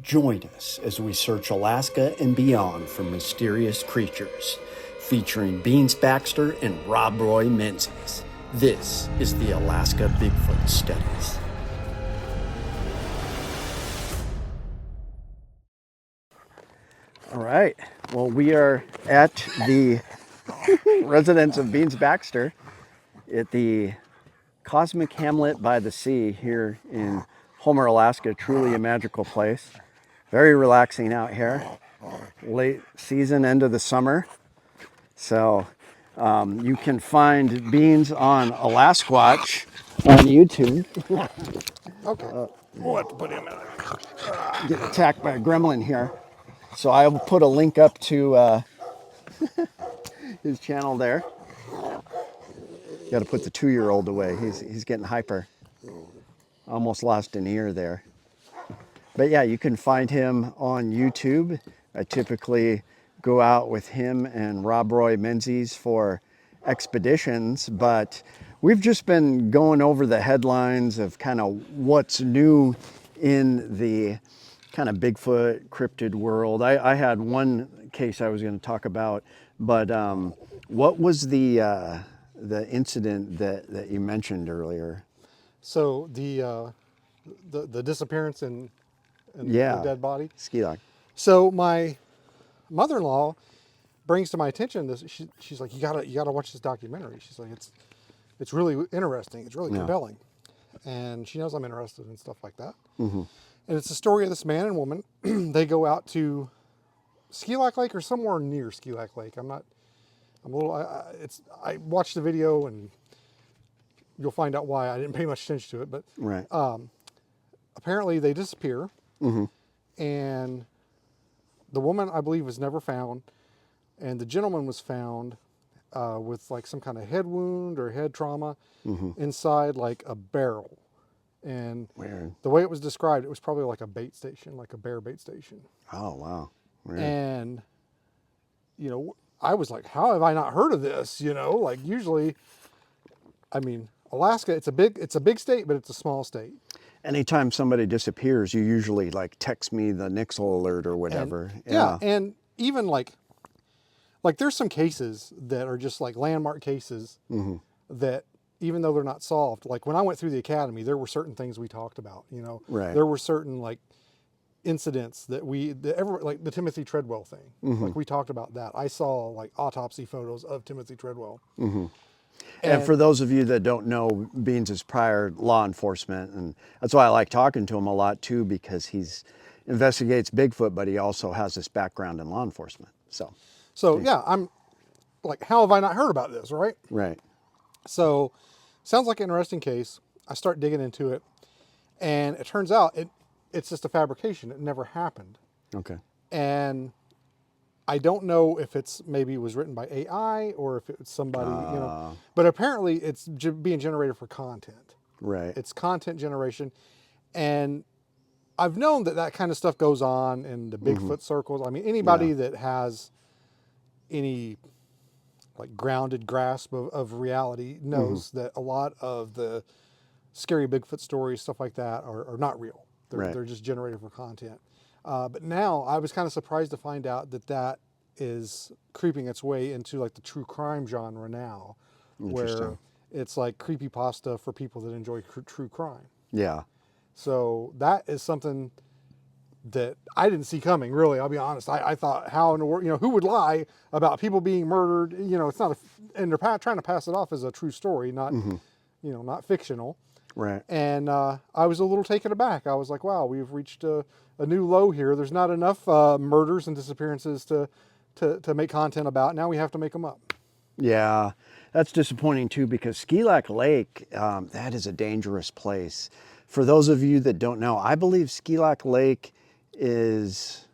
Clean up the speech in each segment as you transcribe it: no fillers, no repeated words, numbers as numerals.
Join us as we search Alaska and beyond for mysterious creatures, featuring Beans Baxter and Rob Roy Menzies. This is the Alaska Bigfoot Studies. All right, well, we are at the residence of Beans Baxter at the Cosmic Hamlet by the Sea here in Homer, Alaska. Truly a magical place. Very relaxing out here. Late season, end of the summer. So you can find Beans on Alasquatch on YouTube. Okay. We'll have to put him in there. Get attacked by a gremlin here. So I will put a link up to his channel there. Got to put the 2-year-old away. He's getting hyper. Almost lost an ear there. But yeah, you can find him on YouTube. I typically go out with him and Rob Roy Menzies for expeditions, but we've just been going over the headlines of kind of what's new in the kind of Bigfoot cryptid world. I had one case I was going to talk about, but what was the incident that you mentioned earlier? So the disappearance in Yeah, the dead body. Skilak. So my mother-in-law brings to my attention this. She's like, you gotta watch this documentary. She's like, it's really interesting. It's really compelling, and she knows I'm interested in stuff like that. Mm-hmm. And it's the story of this man and woman. They go out to Skilak Lake or somewhere near Skilak Lake. I'm a little. I watched the video and you'll find out why I didn't pay much attention to it. But Right. apparently they disappear, and the woman, I believe, was never found, and the gentleman was found with like some kind of head wound or head trauma inside like a barrel. And Weird. the way it was described, it was probably like a bait station, like a bear bait station. Oh, wow. Weird. And, I was like, how have I not heard of this? Like usually, I mean, Alaska, it's a big state, but it's a small state. Anytime somebody disappears, you usually like text me the Nixle alert or whatever. Yeah, and even like there's some cases that are just like landmark cases that even though they're not solved, like when I went through the academy, there were certain things we talked about. Right. There were certain like incidents that like the Timothy Treadwell thing. Like we talked about that. I saw like autopsy photos of Timothy Treadwell. And for those of you that don't know, Beans is prior law enforcement, and that's why I like talking to him a lot too, because he's investigates Bigfoot, but he also has this background in law enforcement. So yeah, I'm like, how have I not heard about this, right? Right. So sounds like an interesting case. I start digging into it, and it turns out it's just a fabrication. It never happened. Okay. And I don't know if maybe it was written by AI or if it's somebody, but apparently it's being generated for content. Right. It's content generation. And I've known that kind of stuff goes on in the Bigfoot circles. I mean, anybody that has any like grounded grasp of reality knows that a lot of the scary Bigfoot stories, stuff like that, are not real. They're just generated for content. But now I was kind of surprised to find out that is creeping its way into like the true crime genre now, where it's like creepypasta for people that enjoy true crime. Yeah. So that is something that I didn't see coming, really. I'll be honest. I thought, how in the world, who would lie about people being murdered? It's not and they're trying to pass it off as a true story, not, not fictional. Right. And I was a little taken aback. I was like, wow, we've reached a new low here. There's not enough murders and disappearances to make content about. Now we have to make them up. Yeah, that's disappointing too, because Skilak Lake, that is a dangerous place. For those of you that don't know, I believe Skilak Lake is,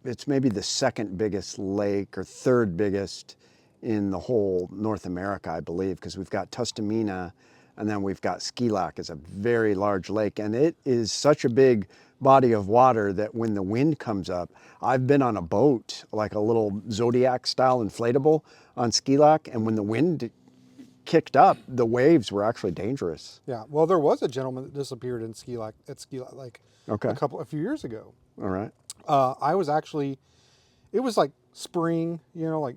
it's maybe the second biggest lake or third biggest in the whole North America, I believe, because we've got Tustamina and then we've got Skilak is a very large lake, and it is such a big body of water that when the wind comes up, I've been on a boat, like a little Zodiac style inflatable on Skilak, and when the wind kicked up, the waves were actually dangerous. Yeah. Well, there was a gentleman that disappeared in Skilak Lake Okay. a few years ago. All right. I was actually, it was like spring, like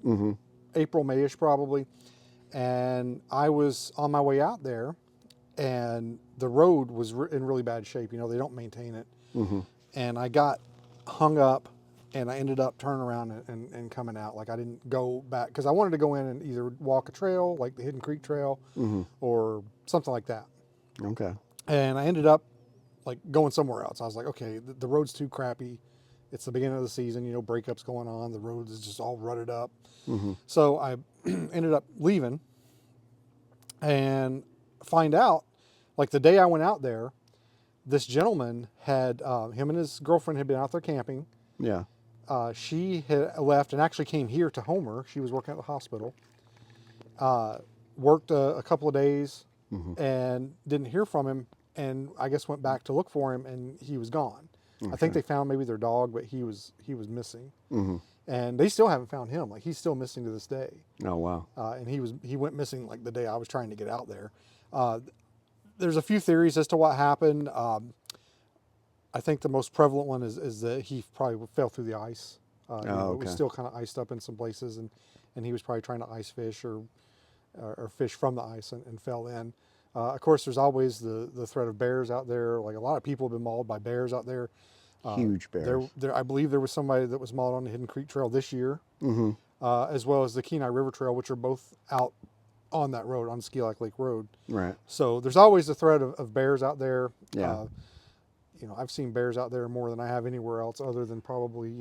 April, Mayish probably, and I was on my way out there, and the road was in really bad shape. They don't maintain it, and I got hung up, and I ended up turning around and coming out. Like I didn't go back because I wanted to go in and either walk a trail like the Hidden Creek Trail, or something like that. Okay. And I ended up like going somewhere else. I was like, okay, the road's too crappy. It's the beginning of the season, breakups going on. The road is just all rutted up. So I ended up leaving and find out, like the day I went out there, this gentleman had, him and his girlfriend had been out there camping. Yeah. She had left and actually came here to Homer. She was working at the hospital. Worked a couple of days and didn't hear from him. And I guess went back to look for him, and he was gone. Okay. I think they found maybe their dog, but he was missing. And they still haven't found him. Like he's still missing to this day. Oh wow. And he went missing like the day I was trying to get out there. There's a few theories as to what happened. I think the most prevalent one is that he probably fell through the ice. It was still kind of iced up in some places, and he was probably trying to ice fish or fish from the ice and fell in. Of course, there's always the threat of bears out there. Like a lot of people have been mauled by bears out there. Huge bears. I believe there was somebody that was mauled on the Hidden Creek Trail this year, as well as the Kenai River Trail, which are both out on that road, on Skilak Lake Road. Right. So there's always the threat of bears out there. Yeah. I've seen bears out there more than I have anywhere else other than probably,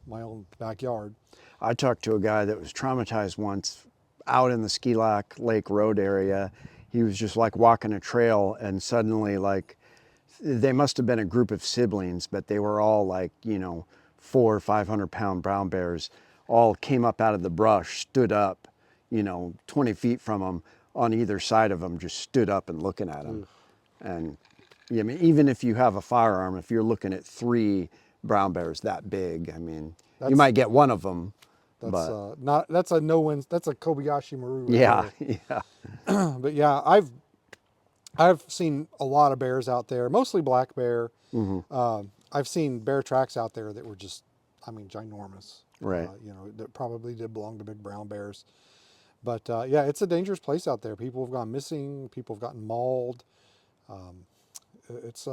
my own backyard. I talked to a guy that was traumatized once out in the Skilak Lake Road area. He was just like walking a trail, and suddenly, like, they must have been a group of siblings, but they were all like, 400 or 500 pound brown bears, all came up out of the brush, stood up, 20 feet from him, on either side of him, just stood up and looking at him. And I mean, even if you have a firearm, if you're looking at 3 brown bears that big, I mean, you might get one of them. That's a no-win. That's a Kobayashi Maru. Yeah, yeah. But yeah, I've seen a lot of bears out there, mostly black bear. I've seen bear tracks out there that were just, ginormous. Right. That probably did belong to big brown bears. But yeah, it's a dangerous place out there. People have gone missing. People have gotten mauled. That's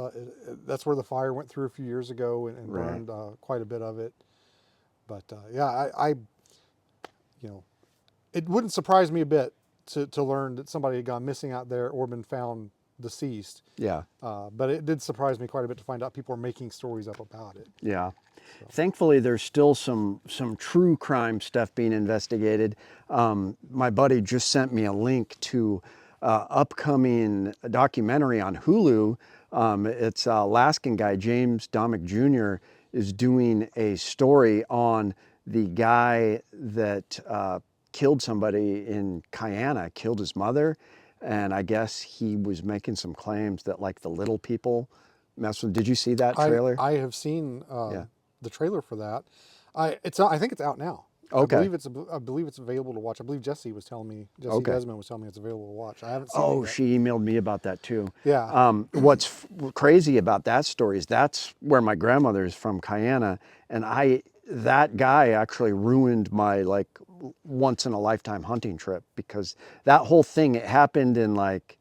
where the fire went through a few years ago and burned quite a bit of it. But yeah, I it wouldn't surprise me a bit to learn that somebody had gone missing out there or been found deceased. Yeah. But it did surprise me quite a bit to find out people are making stories up about it. Yeah. So. Thankfully, there's still some true crime stuff being investigated. My buddy just sent me a link to upcoming documentary on Hulu. It's Alaskan guy, James Domick Jr., is doing a story on the guy that killed somebody in Guyana, killed his mother. And I guess he was making some claims that like the little people mess with. Did you see that trailer? I have seen the trailer for that. I think it's out now. Okay. I believe it's available to watch. I believe Jesse was telling me. Jesse Desmond was telling me it's available to watch. I haven't seen it yet. She emailed me about that too. Yeah. What's crazy about that story is that's where my grandmother is from, Guyana, and that guy actually ruined my like once in a lifetime hunting trip, because that whole thing, it happened in like,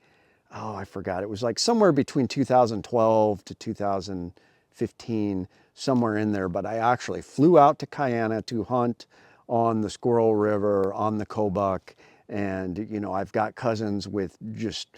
I forgot. It was like somewhere between 2012 to 2015, somewhere in there. But I actually flew out to Guyana to hunt on the Squirrel River, on the Kobuk. And, I've got cousins with just,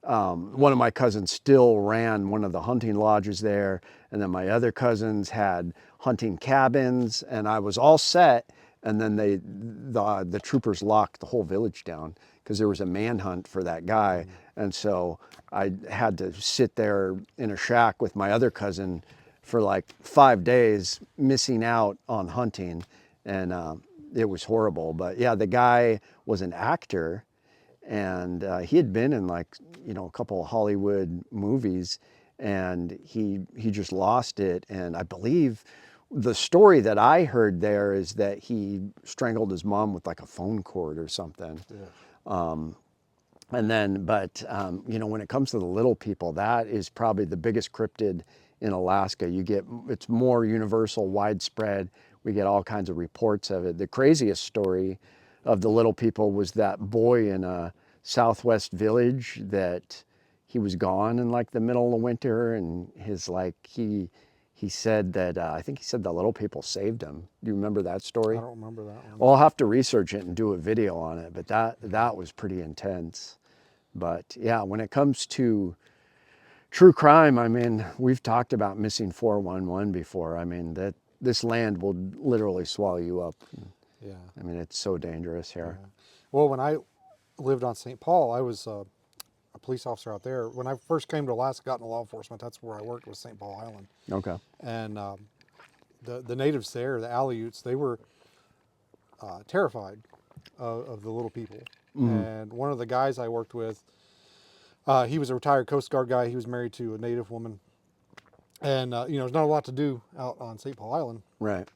one of my cousins still ran one of the hunting lodges there. And then my other cousins had hunting cabins, and I was all set. And then the troopers locked the whole village down because there was a manhunt for that guy. And so I had to sit there in a shack with my other cousin for like 5 days, missing out on hunting. And it was horrible. But yeah, the guy was an actor, and he had been in like, a couple of Hollywood movies, and he just lost it. And I believe the story that I heard there is that he strangled his mom with like a phone cord or something. Yeah. And then, but you know, when it comes to the little people, that is probably the biggest cryptid in Alaska. It's more universal, widespread. We get all kinds of reports of it. The craziest story of the little people was that boy in a southwest village that he was gone in like the middle of winter, and he said that I think he said the little people saved him. Do you remember that story? I don't remember that one. Well, I'll have to research it and do a video on it, but that was pretty intense. But yeah, when it comes to true crime, I mean, we've talked about missing 411 before. I mean, that this land will literally swallow you up. Yeah. I mean, it's so dangerous here. Yeah. Well, when I lived on St. Paul, I was a police officer out there. When I first came to Alaska, got into law enforcement, that's where I worked, was St. Paul Island. Okay. And the natives there, the Aleuts, they were terrified of the little people. And one of the guys I worked with, he was a retired Coast Guard guy. He was married to a native woman. And, you know, there's not a lot to do out on St. Paul Island. Right.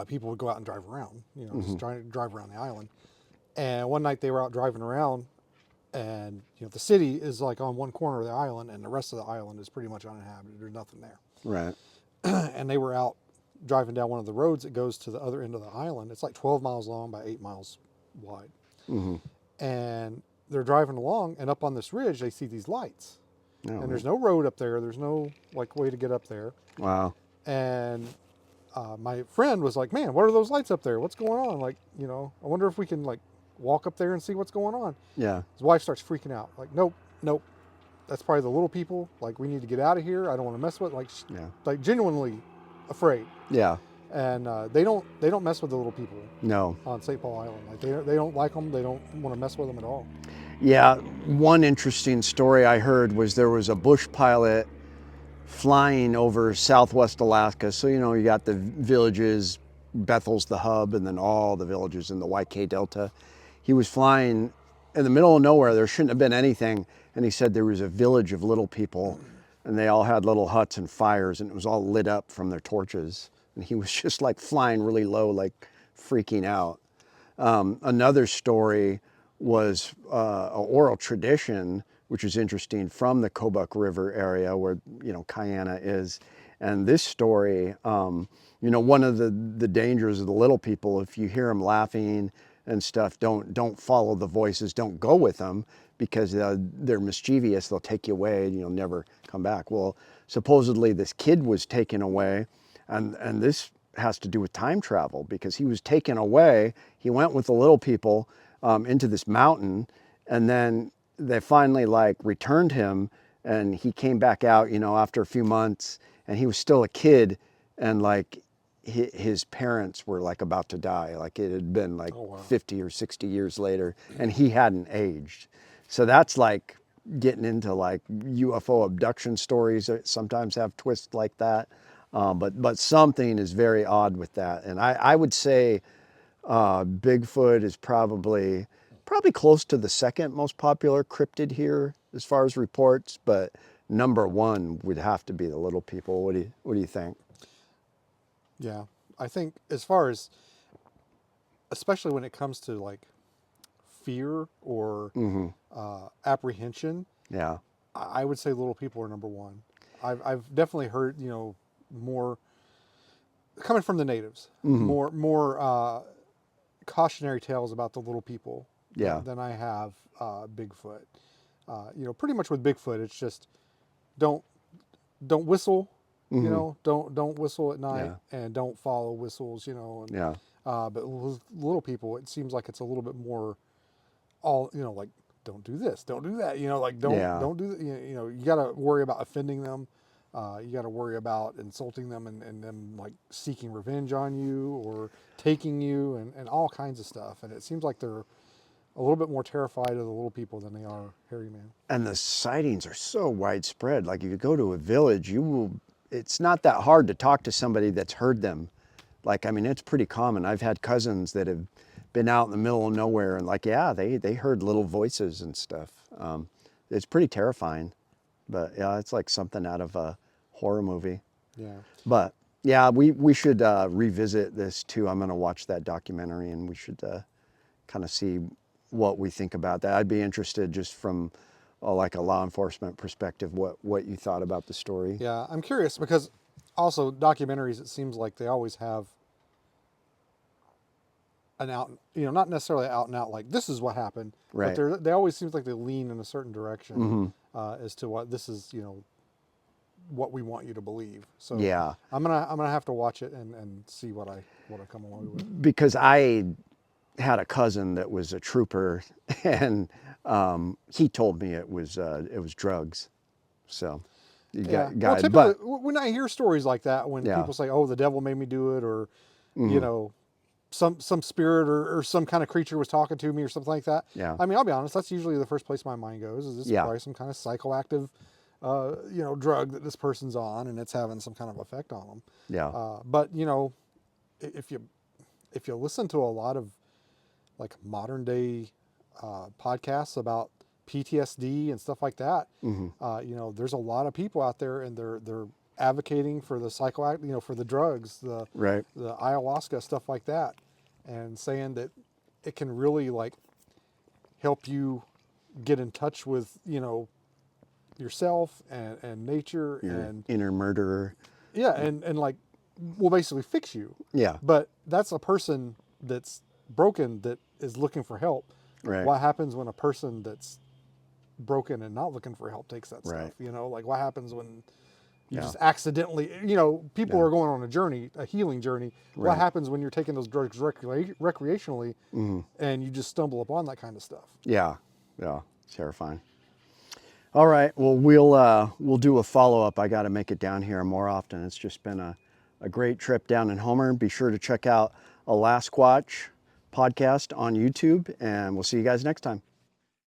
People would go out and drive around, you know, just trying to drive around the island. And one night they were out driving around, and, you know, the city is like on one corner of the island, and the rest of the island is pretty much uninhabited. There's nothing there. Right. And they were out driving down one of the roads that goes to the other end of the island. It's like 12 miles long by 8 miles wide. And they're driving along, and up on this ridge, they see these lights. Oh, And there's no road up there. There's no like way to get up there. wow. And my friend was like, "Man, what are those lights up there? What's going on? Like, you know, I wonder if we can like walk up there and see what's going on." Yeah. His wife starts freaking out. Like, "Nope, nope. That's probably the little people. Like, we need to get out of here. I don't want to mess with." Like, Yeah. like genuinely afraid. Yeah. And they don't mess with the little people No. on St. Paul Island. Like, they don't like them. They don't want to mess with them at all. Yeah. One interesting story I heard was there was a bush pilot flying over southwest Alaska. So, you know, you got the villages, Bethel's the hub, and then all the villages in the YK Delta. He was flying in the middle of nowhere. There shouldn't have been anything. And he said there was a village of little people, and they all had little huts and fires, and it was all lit up from their torches. And he was just like flying really low, like freaking out. Another story was an oral tradition, which is interesting, from the Kobuk River area where, you know, Kayana is. And this story, you know, one of the dangers of the little people, if you hear them laughing and stuff, don't follow the voices, don't go with them, because they're mischievous, they'll take you away and you'll never come back. Well, supposedly this kid was taken away, and this has to do with time travel, because he was taken away, he went with the little people into this mountain, and then they finally like returned him, and he came back out, you know, after a few months, and he was still a kid, and like his parents were like about to die, like it had been like 50 or 60 years later, and he hadn't aged. So that's like getting into like UFO abduction stories that sometimes have twists like that. But something is very odd with that. And I would say Bigfoot is probably close to the second most popular cryptid here as far as reports, but number one would have to be the little people. What do you think? Yeah, I think as far as, especially when it comes to like fear or apprehension, Yeah. I would say little people are number one. I've definitely heard, you know, more coming from the natives, more cautionary tales about the little people Yeah. than I have Bigfoot. You know, pretty much with Bigfoot, it's just don't whistle. You know, don't whistle at night, and don't follow whistles. You know, and, Yeah. but with little people, it seems like it's a little bit more, all, you know, like don't do this, don't do that. You know, like don't do that. You know, you got to worry about offending them. You got to worry about insulting them and them like seeking revenge on you or taking you and all kinds of stuff. And it seems like they're a little bit more terrified of the little people than they are hairy man. And the sightings are so widespread. Like if you go to a village, it's not that hard to talk to somebody that's heard them. Like, I mean, it's pretty common. I've had cousins that have been out in the middle of nowhere and like, yeah, they heard little voices and stuff. It's pretty terrifying, but yeah, it's like something out of a horror movie. Yeah. But yeah, we should revisit this too. I'm going to watch that documentary, and we should kind of see what we think about that. I'd be interested just from like a law enforcement perspective, what you thought about the story. Yeah, I'm curious because also documentaries, it seems like they always have an out, not necessarily out and out like this is what happened, but Right. they always seems like they lean in a certain direction Mm-hmm. as to what this is, what we want you to believe. So Yeah. I'm gonna have to watch it and see what I come away with. Because I had a cousin that was a trooper, and he told me it was drugs. So you Yeah. Well, got it. typically But when I hear stories like that, when yeah. people say, "Oh, the devil made me do it," or you Mm-hmm. know, some spirit or some kind of creature was talking to me or something like that. Yeah. I mean, I'll be honest. That's usually the first place my mind goes. Is this Yeah. probably some kind of psychoactive, drug that this person's on, and it's having some kind of effect on them. Yeah. But if you listen to a lot of like modern day podcasts about PTSD and stuff like that, Mm-hmm. there's a lot of people out there, and they're advocating for the psychoactive, for the drugs, Right. the ayahuasca, stuff like that, and saying that it can really like help you get in touch with yourself and nature Your and inner murderer. yeah and like will basically fix you. Yeah. But that's a person that's broken that is looking for help. Right. What happens when a person that's broken and not looking for help takes that Right. stuff? Like what happens when you Yeah. just accidentally, people Yeah. are going on a journey, a healing journey. What Right. happens when you're taking those drugs recreationally Mm-hmm. and you just stumble upon that kind of stuff? Yeah. Yeah. Terrifying. All right. Well, we'll do a follow up. I got to make it down here more often. It's just been a great trip down in Homer. Be sure to check out a Squatch podcast on YouTube, and we'll see you guys next time.